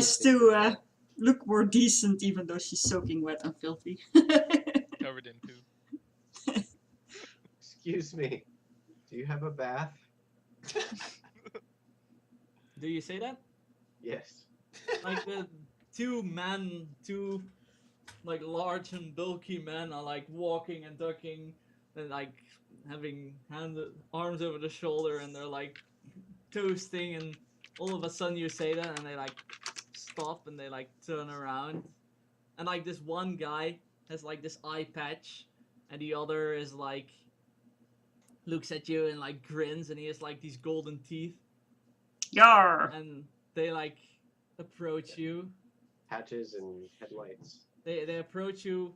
tries to look more decent, even though she's soaking wet and filthy. Covered in poo. Excuse me. Do you have a bath? Do you say that? Yes. Like the two like large and bulky men are like walking and ducking and like having arms over the shoulder, and they're like toasting, and all of a sudden you say that and they like stop and they like turn around, and like this one guy has like this eye patch and the other is like looks at you and like grins, and he has like these golden teeth, Yar! and they like approach you. Patches and headlights. They approach you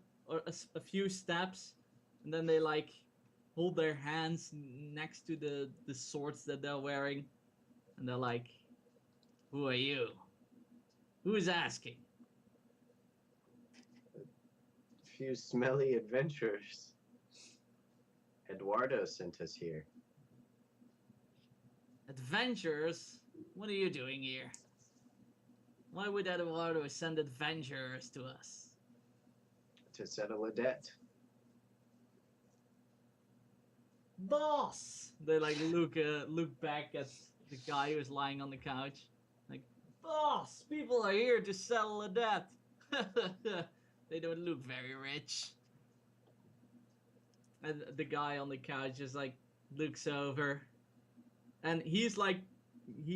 a few steps, and then they like hold their hands next to the swords that they're wearing, and they're like, "Who are you? Who's asking?" A few smelly adventurers. Eduardo sent us here. Adventurers? What are you doing here? Why would Eduardo send adventurers to us? To settle a debt. Boss! They like look back at the guy who's lying on the couch. Like, boss! People are here to settle a debt. They don't look very rich. And the guy on the couch just like looks over, and he's like,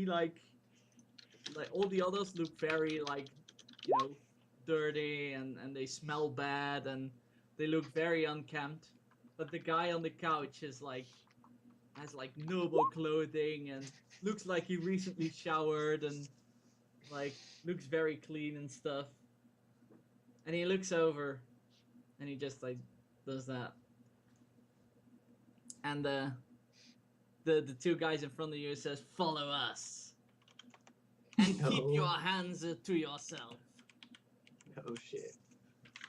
like all the others look very like, you know, dirty, and they smell bad, and they look very unkempt. But the guy on the couch is like, has like noble clothing and looks like he recently showered and like looks very clean and stuff. And he looks over and he just like does that. And the two guys in front of you says, "Follow us, and keep your hands to yourself." Oh shit.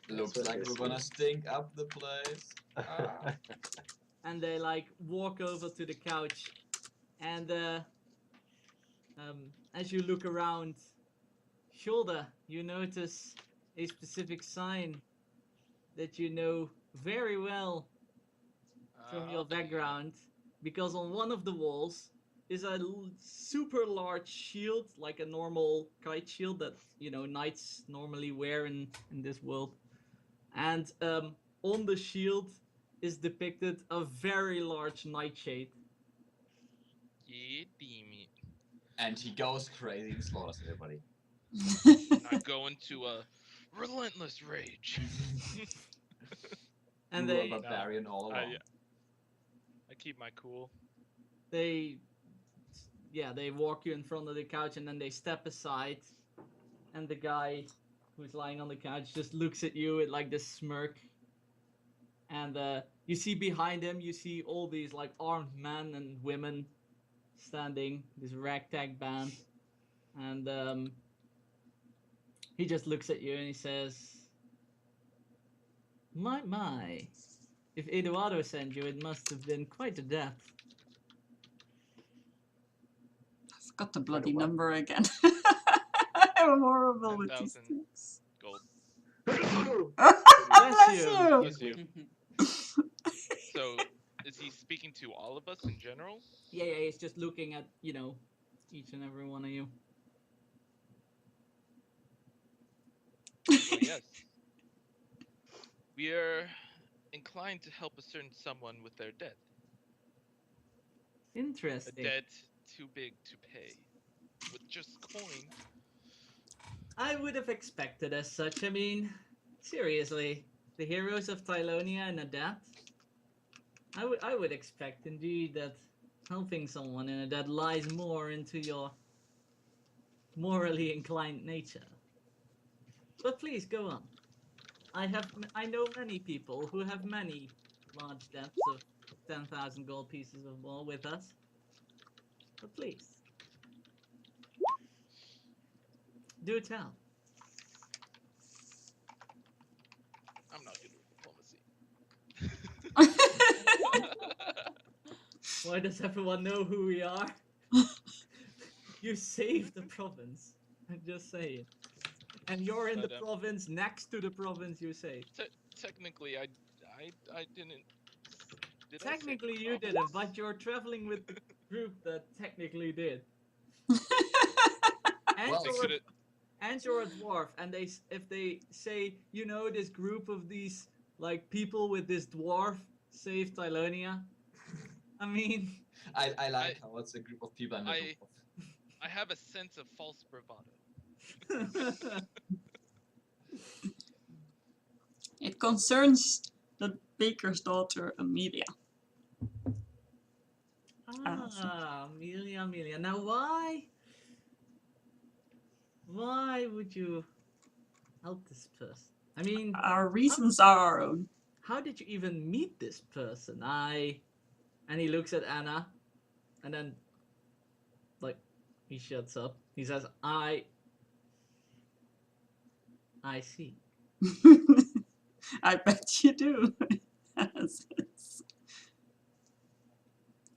Looks what like this we're gonna is. stink up the place. Ah. And they like walk over to the couch, and as you look around, Shoulder, you notice a specific sign that you know very well from your background, because on one of the walls is a super large shield, like a normal kite shield that, you know, knights normally wear in this world. And on the shield is depicted a very large nightshade. Yeah, damn it. And he goes crazy and slaughters everybody. I go into a relentless rage. And You were a they barbarian all along. I keep my cool. they walk you in front of the couch, and then they step aside, and the guy who's lying on the couch just looks at you with like this smirk. And you see behind him, you see all these like armed men and women standing, this ragtag band. And he just looks at you and he says, my, if Eduardo sent you, it must have been quite a death." I forgot the bloody what? number again. I'm horrible with these 10,000 things. gold. Bless you. Bless you. So, is he speaking to all of us in general? Yeah, he's just looking at, you know, each and every one of you. Well, yes. We are inclined to help a certain someone with their debt. A Interesting. debt too big to pay. With just coin. I would have expected as such. I mean, seriously, the heroes of Tylonia in a debt? I would expect indeed that helping someone in a debt lies more into your morally inclined nature. But please go on. I know many people who have many large debts of 10,000 gold pieces or more with us. But please, do tell. I'm not good with diplomacy. Why does everyone know who we are? You saved the province. I'm just saying. And you're in the But, province next to the province, you say. technically, I didn't. Did I say Technically, the you didn't, province? but you're traveling with the group that technically did. And Well, They you're coulda- and you're a dwarf, and if they say, you know, this group of these like people with this dwarf saved Tylonia, I mean, I like how it's a group of people and a group of. I have a sense of false bravado. It concerns the baker's daughter, Amelia. Amelia. Now, why would you help this person? I mean, Our reasons are our own. how did you even meet this person? And he looks at Anna, and then, like, he shuts up. He says, I see. I bet you do.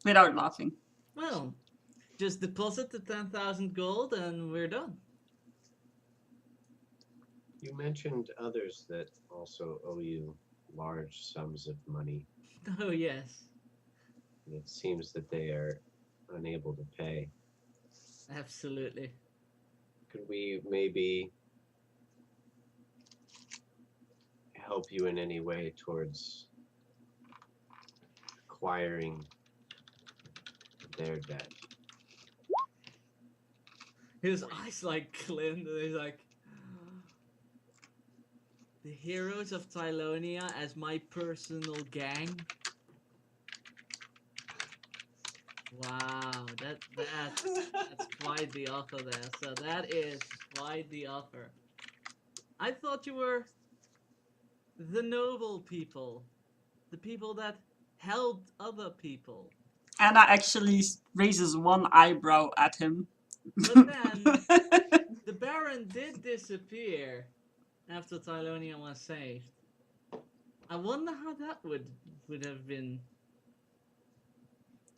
Without laughing. Well, just deposit the 10,000 gold and we're done. You mentioned others that also owe you large sums of money. Oh, yes. And it seems that they are unable to pay. Absolutely. Could we maybe help you in any way towards acquiring their debt? His eyes like glint and he's like, the heroes of Tylonia as my personal gang? Wow, that's quite the offer there. So that is quite the offer. I thought you were the noble people. The people that helped other people. Anna actually raises one eyebrow at him. But then, the Baron did disappear after Tylonia was saved. I wonder how that would have been.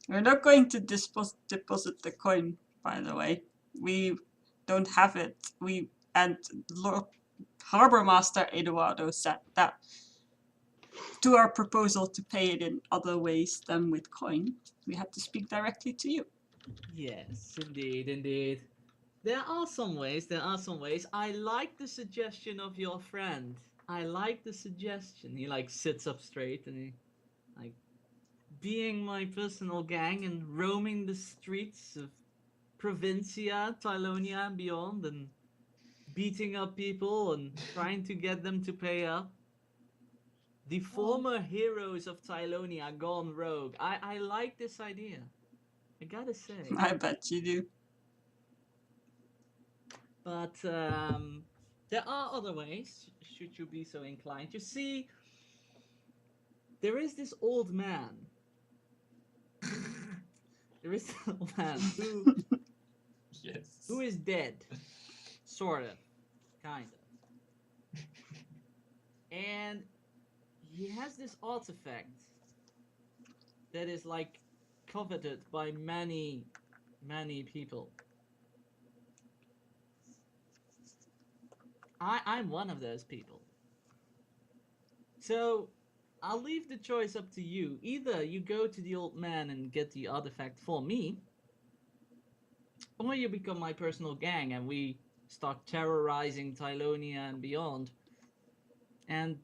We're not going to deposit the coin, by the way. We don't have it. And Lord Harbor Master Eduardo said that to our proposal to pay it in other ways than with coin, we had to speak directly to you. Yes, indeed. There are some ways. I like the suggestion of your friend. I like the suggestion. He like sits up straight and he like being my personal gang and roaming the streets of Provincia, Tylonia and beyond and beating up people and trying to get them to pay up. The former heroes of Tylonia gone rogue. I like this idea. I gotta say. I bet you do. But there are other ways, should you be so inclined. You see, there is this old man. There is an old man Yes. who is dead. Sort of. Kind of. And he has this artifact that is like coveted by many people. I'm one of those people. So I'll leave the choice up to you. Either you go to the old man and get the artifact for me, or you become my personal gang and we start terrorizing Tylonia and beyond and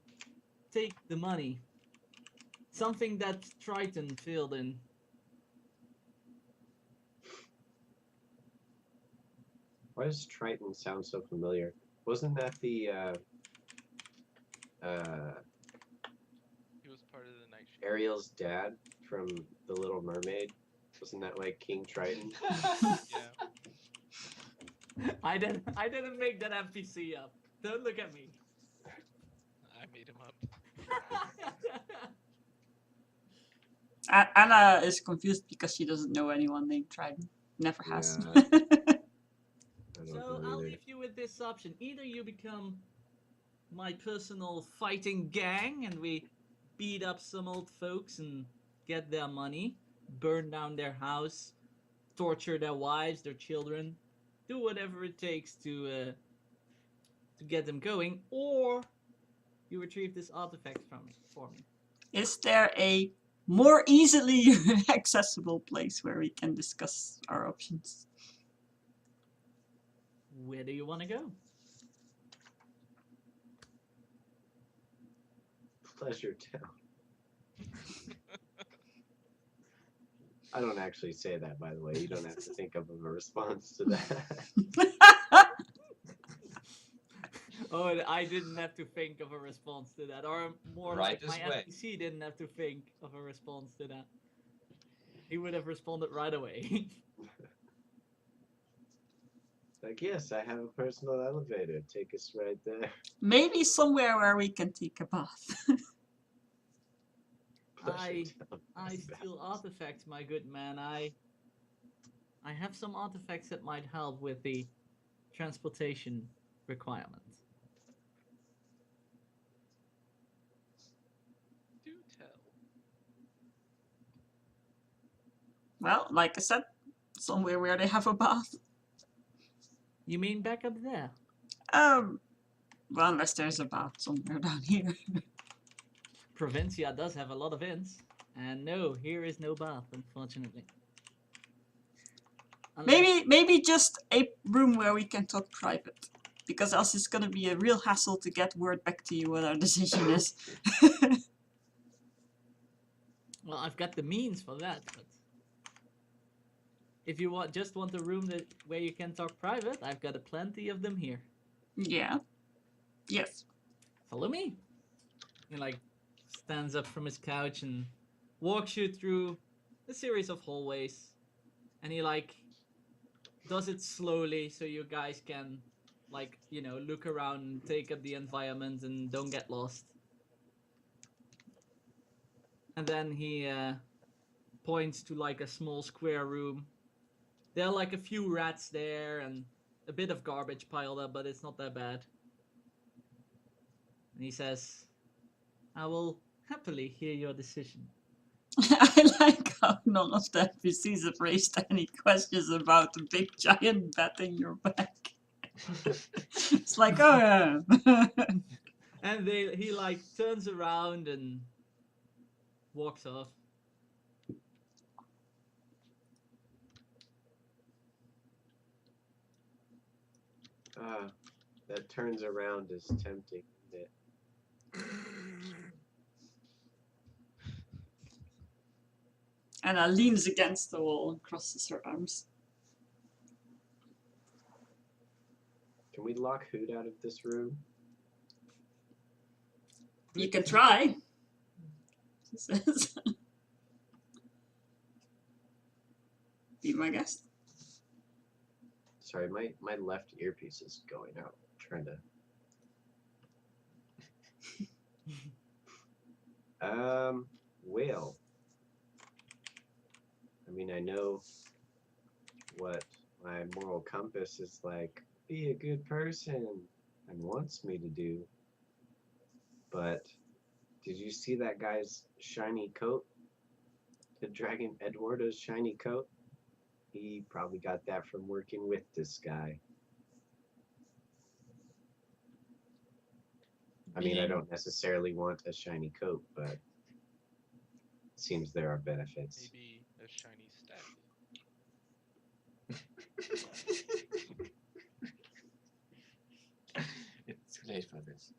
take the money. Something that Triton failed in. Why does Triton sound so familiar? Wasn't that the He was part of the night shift. Ariel's dad from The Little Mermaid? Wasn't that like King Triton? Yeah. I didn't make that NPC up. Don't look at me. I made him up. Anna is confused because she doesn't know anyone named Trident. Never has. Yeah. I don't So know I'll either. leave you with this option. Either you become my personal fighting gang and we beat up some old folks and get their money, burn down their house, torture their wives, their children, do whatever it takes to get them going, or you retrieve this artifact for me. Is there a more easily accessible place where we can discuss our options? Where do you want to go? Pleasure Town. I don't actually say that, by the way. You don't have to think of a response to that. Oh, I didn't have to think of a response to that, or more Right like my this way. NPC didn't have to think of a response to that. He would have responded right away. Like, yes, I have a personal elevator. Take us right there. Maybe somewhere where we can take a bath. Pleasure Town. I steal artifacts, my good man. I have some artifacts that might help with the transportation requirement. Do tell. Well, like I said, somewhere where they have a bath. You mean back up there? Well, unless there's a bath somewhere down here. Provincia does have a lot of inns, and no, here is no bath, unfortunately. Unless- Maybe just a room where we can talk private. Because else it's gonna be a real hassle to get word back to you what our decision is. Well, I've got the means for that, but if you just want a room where you can talk private, I've got plenty of them here. Yeah. Yes. Follow me. He like stands up from his couch and walks you through a series of hallways, and he like does it slowly so you guys can like, you know, look around and take up the environment and don't get lost. And then he points to like a small square room. There are like a few rats there and a bit of garbage piled up, but it's not that bad. And he says, I will happily hear your decision. I like how none of the NPCs have raised any questions about the big giant bat in your back. It's like, oh yeah. And he like turns around and walks off. That turns around is tempting, isn't it? Anna leans against the wall and crosses her arms. Can we lock Hoot out of this room? You can try, she says. Be my guest. Sorry, my left earpiece is going out. I'm trying to. Well. I mean, I know what my moral compass is like. Be a good person and wants me to do. But did you see that guy's shiny coat? The Dragon Eduardo's shiny coat? He probably got that from working with this guy. I mean, I don't necessarily want a shiny coat, but it seems there are benefits. Maybe a shiny staff. It's too late for this.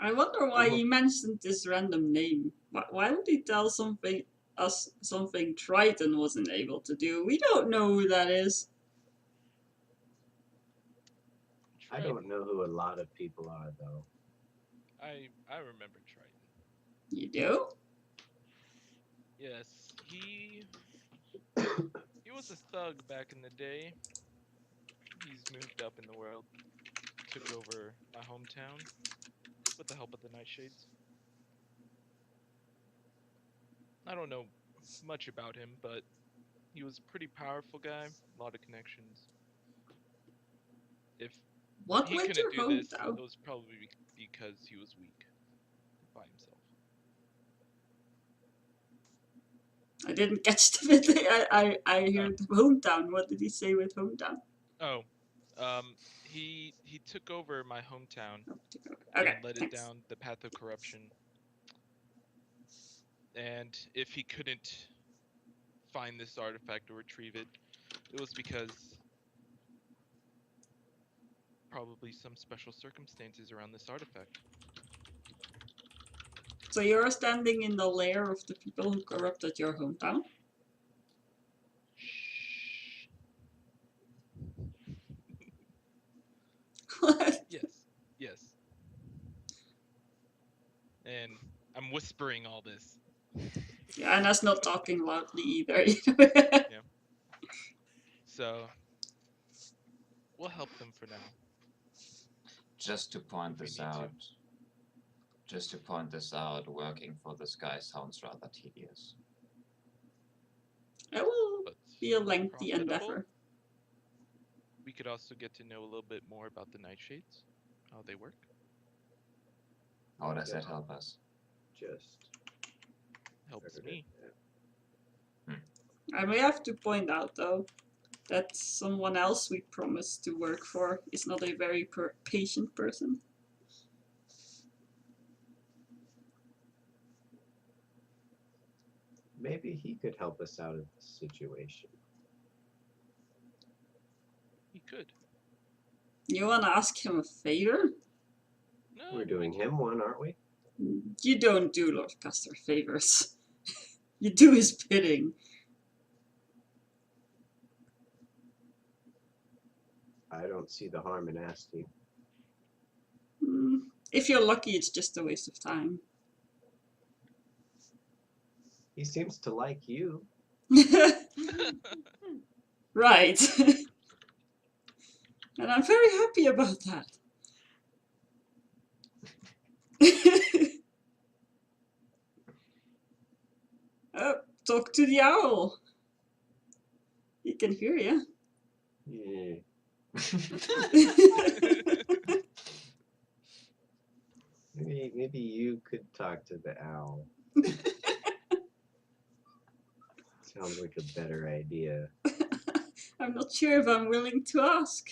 I wonder why he mentioned this random name. Why would he tell us something Triton wasn't able to do? We don't know who that is. I don't know who a lot of people are, though. I remember Triton. You do? Yes, he was a thug back in the day. He's moved up in the world, took over my hometown with the help of the Nightshades. I don't know much about him, but he was a pretty powerful guy, a lot of connections. If What he went couldn't your do this, hometown? it was probably because he was weak by himself. I didn't catch the bit. I heard hometown. What did he say with hometown? Oh, he took over my hometown Okay, and led it thanks. down the path of corruption. And if he couldn't find this artifact or retrieve it, it was because probably some special circumstances around this artifact. So you're standing in the lair of the people who corrupted your hometown? Shh. What? Yes. And I'm whispering all this. Yeah, and that's not talking loudly either. So we'll help them for now. Just to point If we this need to. out. Just to point this out, working for this guy sounds rather tedious. It will But be a lengthy profitable. endeavor. We could also get to know a little bit more about the nightshades, how they work. How does that Yeah. help us? Just Helps heard me. it. I may have to point out though that someone else we promised to work for is not a very patient person. Maybe he could help us out of this situation. He could. You wanna ask him a favor? No, We're doing him one, aren't we? You don't do Lord Custer favors. You do his bidding. I don't see the harm in asking. If you're lucky, it's just a waste of time. He seems to like you. Right. And I'm very happy about that. Oh, talk to the owl. He can hear you. Yeah. Maybe you could talk to the owl. Sounds like a better idea. I'm not sure if I'm willing to ask.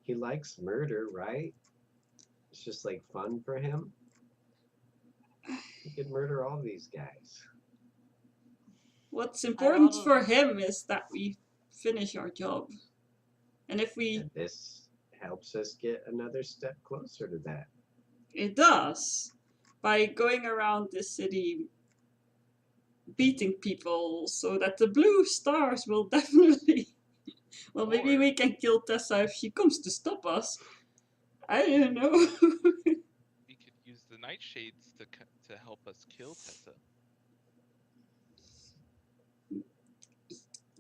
He likes murder, right? It's just like fun for him. He could murder all these guys. What's important rather- for him is that we finish our job. And if we... And this helps us get another step closer to that. It does. By going around the city beating people so that the blue stars will definitely... Well, maybe Or- we can kill Tessa if she comes to stop us. I don't know. We could use the nightshades to help us kill Tessa.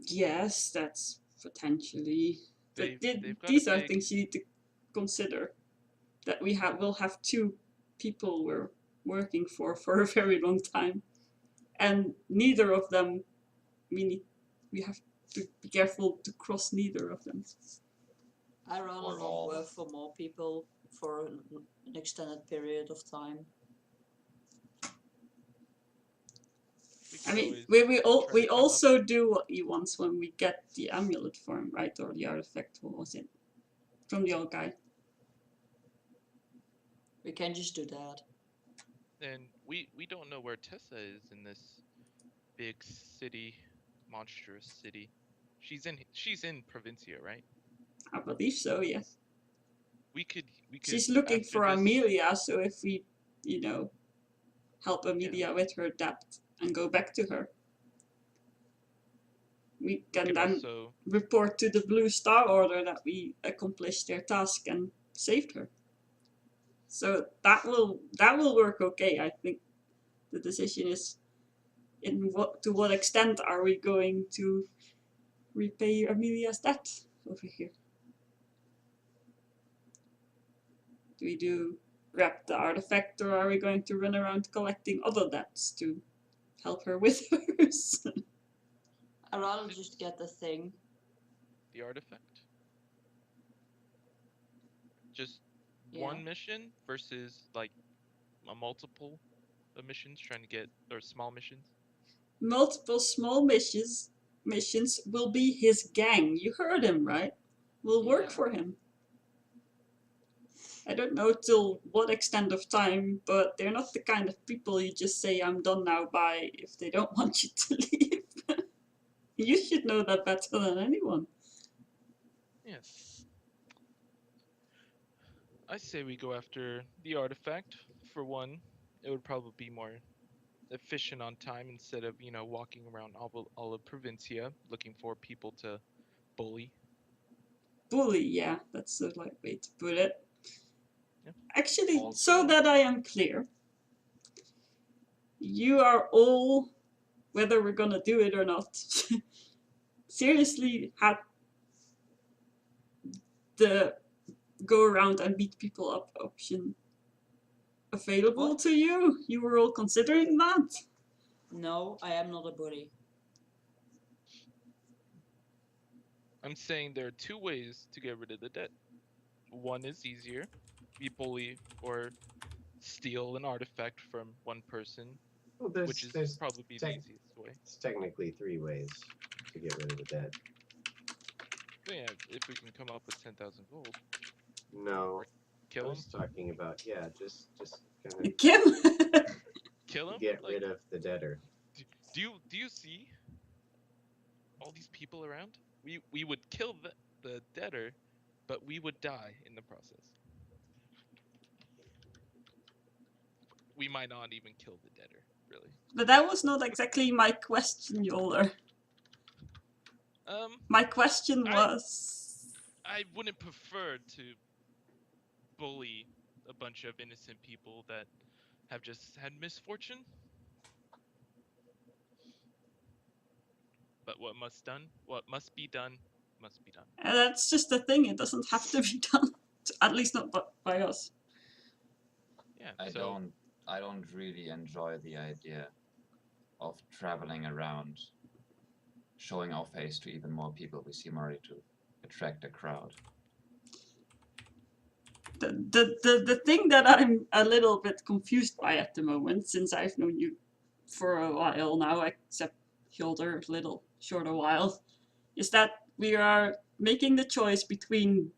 Yes, that's potentially... But They've got a these are big- things you need to consider. That will have two people we're working for a very long time. And neither of them, we have to be careful to cross neither of them. I rather Or not all. work for more people for an extended period of time. We I could mean, always we try to come up- also do what he wants when we get the amulet for him, right? Or the artifact, what was it? From the old guy. We can just do that. And we don't know where Tessa is in this big city, monstrous city. She's in Provincia, right? I believe so, yes. We could She's looking after for this- Amelia, so if we, help Amelia with her debt and go back to her, we can could then also report to the Blue Star Order that we accomplished their task and saved her. So that will work okay. I think the decision is to what extent are we going to repay Amelia's debt over here? Do we grab the artifact, or are we going to run around collecting other debts to help her with hers? I'd rather just get the thing. the artifact. Just Yeah. one mission versus like a multiple of missions trying to get, or small missions. Multiple small missions missions will be his gang. You heard him, right? Will work Yeah. for him. I don't know till what extent of time, but they're not the kind of people you just say I'm done now by if they don't want you to leave. You should know that better than anyone. Yes. I say we go after the artifact. For one, it would probably be more efficient on time instead of, walking around all of Provincia looking for people to bully. Bully, yeah, that's the right way to put it. Yeah. Actually, so Also- that I am clear, you are all, whether we're gonna do it or not, seriously had the go around and beat people up option available What? to you. You were all considering that. No, I am not a bully. I'm saying there are two ways to get rid of the debt. One is easier. We bully or steal an artifact from one person, Well, which is there's probably the tech- easiest way. it's technically 3 ways to get rid of the debt. But yeah, if we can come up with 10,000 gold, No, I kill him. was talking about just kind of Kim? Kill him. get Like, rid of the debtor. do you see all these people around? We would kill the debtor, but we would die in the process. We might not even kill the debtor, really. But that was not exactly my question, Yoler. My question was... I wouldn't prefer to bully a bunch of innocent people that have just had misfortune. But what must be done, must be done. And that's just the thing, it doesn't have to be done. At least not by us. Yeah. I don't really enjoy the idea of traveling around, showing our face to even more people we seem already to attract a crowd. The thing that I'm a little bit confused by at the moment, since I've known you for a while now, except Hilder a little shorter while, is that we are making the choice between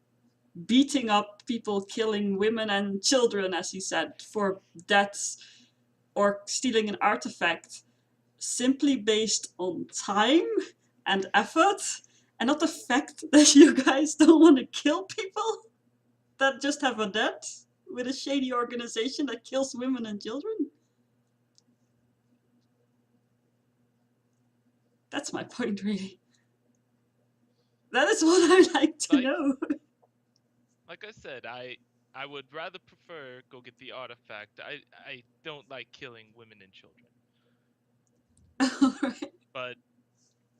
beating up people, killing women and children, as he said, for debts, or stealing an artifact, simply based on time and effort, and not the fact that you guys don't want to kill people that just have a debt with a shady organization that kills women and children. That's my point, really. That is what I'd like to know. Like I said, I would rather prefer go get the artifact. I don't like killing women and children. Alright. But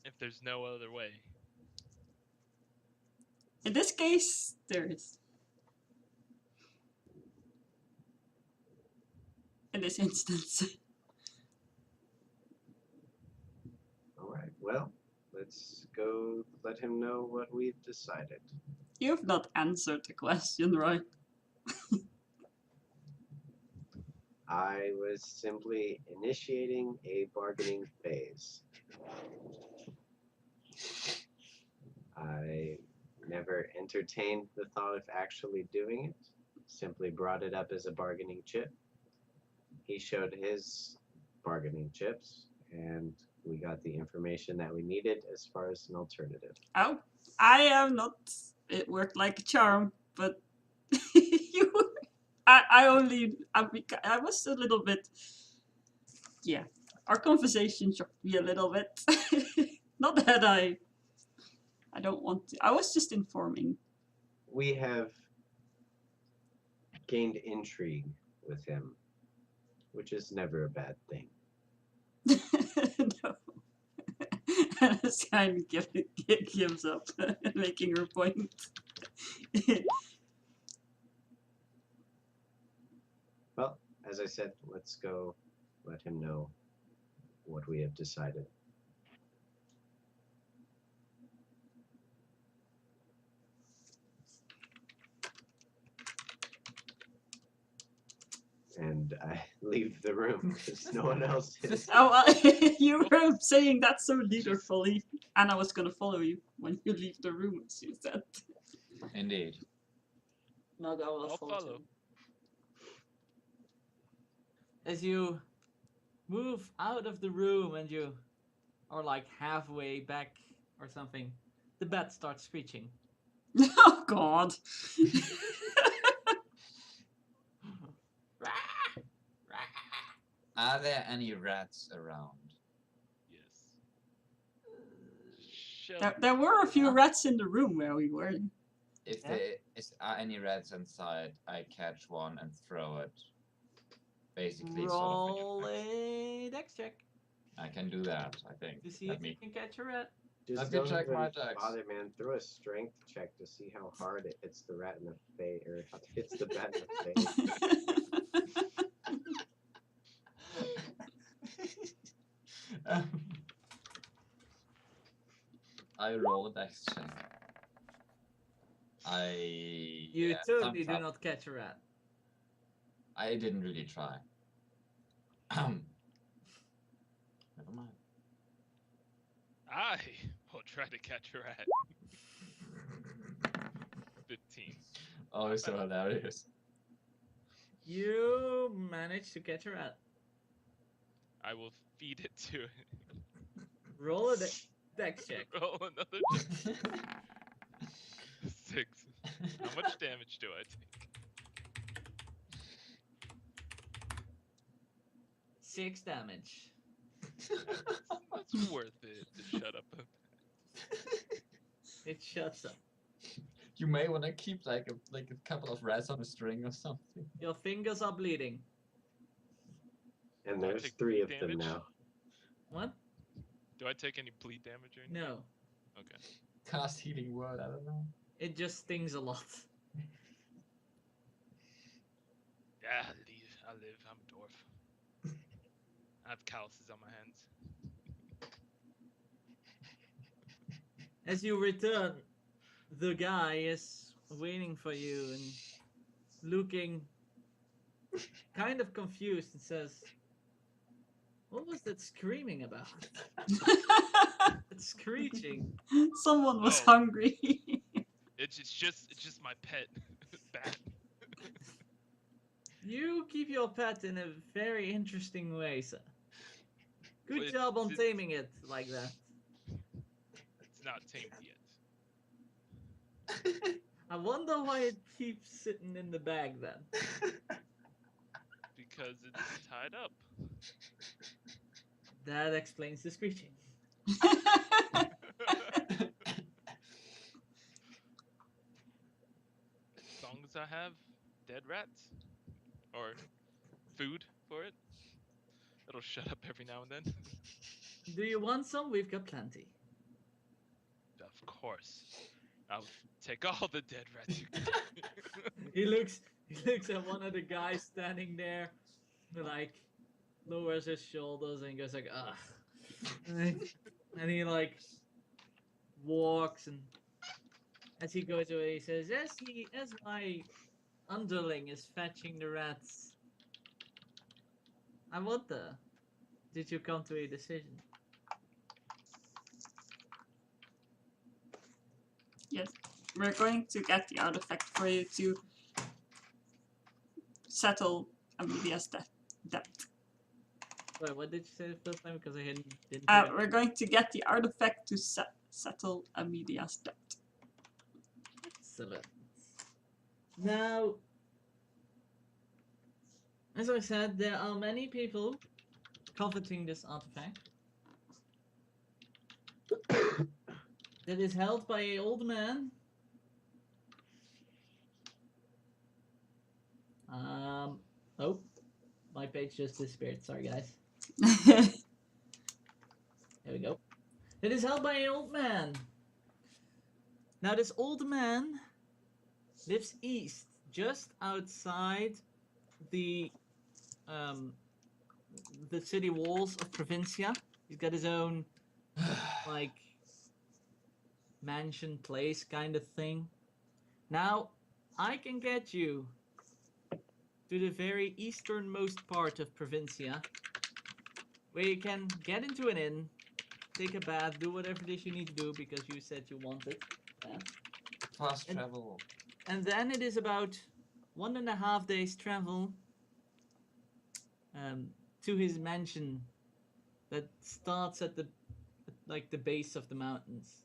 if there's no other way, In this case, there is. In this instance. All right. Well, let's go let him know what we've decided. You have not answered the question, right? I was simply initiating a bargaining phase. I never entertained the thought of actually doing it, simply brought it up as a bargaining chip. He showed his bargaining chips, and we got the information that we needed as far as an alternative. Oh, I am not. It worked like a charm, but you. I was a little bit. Yeah, our conversation shocked me a little bit. Not that I don't want to. I was just informing. We have gained intrigue with him, which is never a bad thing. No. And this kind of gives up making her point. Well, as I said, let's go let him know what we have decided. And and I leave the room because no one else is. Oh, you were saying that so leaderfully, and I was gonna follow you when you leave the room, as you said. Indeed. Naga will I'll follow. follow. too. As you move out of the room and you are like halfway back or something, the bat starts screeching. Oh God. Are there any rats around? Yes. Shove There were a few Yeah. rats in the room where we were. If Yeah. there are any rats inside, I catch one and throw it. Basically, Roll sort of. a dex check I can do that. I think. to see Let if you me. can catch a rat. Just Let me don't check even my dex. bother, man. Throw a strength check to see how hard it hits the rat in the face, or how it hits the bat in the face. I roll a dex check. You yeah, totally thumbs do up. not catch a rat. I didn't really try. Never mind. I will try to catch a rat. 15. Oh, it's so hilarious. You manage to catch a rat. I will feed it to it. Roll a dex check. Roll another 6. How much damage do I take? 6 damage. That's worth it to shut up. It shuts up. You may want to keep like a couple of rats on a string or something. Your fingers are bleeding. And Do I there's take 3 of bleed them damage? now. What? Do I take any bleed damage or anything? No. Okay. Cast healing word. I don't know. It just stings a lot. Yeah, I live. I'm a dwarf. I have calluses on my hands. As you return, the guy is waiting for you and looking kind of confused and says, "What was that screaming about? That screeching." Someone was Oh. hungry. It's just my pet bat. You keep your pet in a very interesting way, sir. Good Well, job on it's- taming it like that. It's not tamed yet. I wonder why it keeps sitting in the bag then. Because it's tied up. That explains the screeching. As long as I have dead rats or food for it, it'll shut up every now and then. Do you want some? We've got plenty. Of course, I'll take all the dead rats you can. He looks at one of the guys standing there, like lowers his shoulders and goes like, "Ugh," and he like walks, and as he goes away, he says, "As my underling is fetching the rats, I wonder, did you come to a decision?" Yes, we're going to get the artifact for you to settle Amelia's debt. Wait, what did you say the first time? Because I didn't hear. We're going to get the artifact to settle Amelia's debt. Excellent. Now, as I said, there are many people coveting this artifact. That is held by an old man. Oh, my page just disappeared. Sorry, guys. There we go. It is held by an old man. Now, this old man lives east, just outside the city walls of Provincia. He's got his own like mansion place kind of thing. Now, I can get you to the very easternmost part of Provincia, where you can get into an inn, take a bath, do whatever it is you need to do because you said you wanted. Yeah. Fast And- travel. And then it is about 1.5 days travel to his mansion that starts at the base of the mountains.